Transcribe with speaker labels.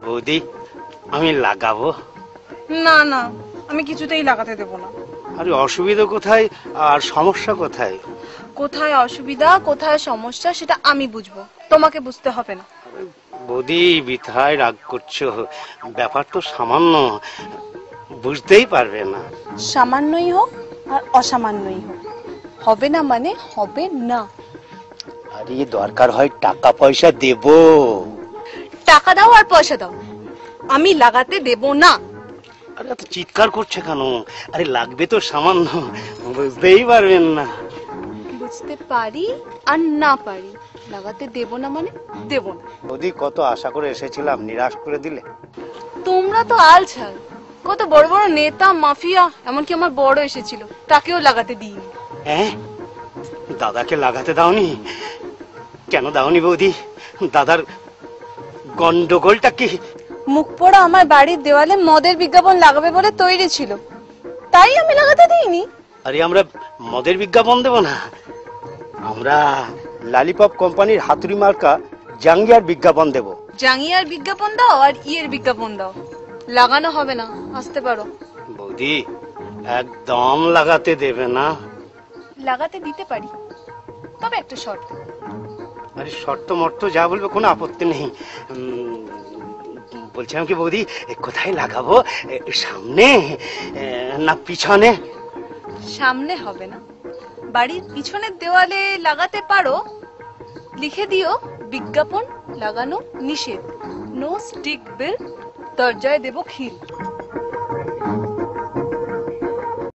Speaker 1: বৌদি আমি লাগাবো।
Speaker 2: না না, আমি কিছুতেই লাগাতে দেব না।
Speaker 1: আরে অসুবিধা কোথায় আর সমস্যা কোথায়?
Speaker 2: কোথায় অসুবিধা কোথায় সমস্যা সেটা আমি বুঝবো, তোমাকে বুঝতে হবে না।
Speaker 1: বৌদি বৃথায় রাগ করছো, ব্যাপার তো সামান্য, বুঝতেই পারবে না।
Speaker 2: সামান্যই হোক আর অসামান্যই হোক, হবে না মানে হবে না।
Speaker 1: আরে দরকার হয় টাকা পয়সা দেব।
Speaker 2: টাকা দাও আর পয়সা দাও, আমি লাগাতে দেব না।
Speaker 1: আরে এত চিৎকার করছে কেন? আরে লাগবে তো সামান্য, বুঝতেই পারবেন না।
Speaker 2: বুঝতে পারি আর না পারি, লাগাতে দেব না মানে দেব না।
Speaker 1: বৌদি কত আশা করে এসেছিলাম, নিরাশ করে দিলে।
Speaker 2: তোমরা তো আলছাল, কত বড় বড় নেতা মাফিয়া, এমনকি আমার বড় এসেছিল, তাকেও লাগাতে দিইনি।
Speaker 1: হ্যাঁ, দাদাকে লাগাতে দাওনি? কেন দাওনি বৌদি? দাদার গন্ডগোলটা কি?
Speaker 2: মুখ পোড়া আমার বাড়ির দেওয়ালে মদের বিজ্ঞাপন লাগাবে বলে তৈরি ছিল, তাই আমি লাগাতে দিইনি।
Speaker 1: আরে আমরা মদের বিজ্ঞাপন দেব না, আমরা লালিপপ কোম্পানির হাতুড়ি মার্কা জাঙ্গিয়ার বিজ্ঞাপন দেব।
Speaker 2: জাঙ্গিয়ার বিজ্ঞাপন দাও আর ইয়ের বিজ্ঞাপন দাও, লাগানো হবে না, আসতে পারো।
Speaker 1: বৌদি একদম লাগাতে দেবে না?
Speaker 2: লাগাতে দিতে পারি, তবে একটা শর্ত।
Speaker 1: আরে শর্ত মর্ত যা বলবে কোনো আপত্তি নেই। বলছিলাম কি বৌদি, কোথায় লাগাবো, সামনে না পিছনে?
Speaker 2: সামনে হবে না, বাড়ির পিছনের দেওয়ালে লাগাতে পারো, লিখে দিও বিজ্ঞাপন লাগানো নিষেধ, নো স্টিক বিল, দরজায় দেব খিল।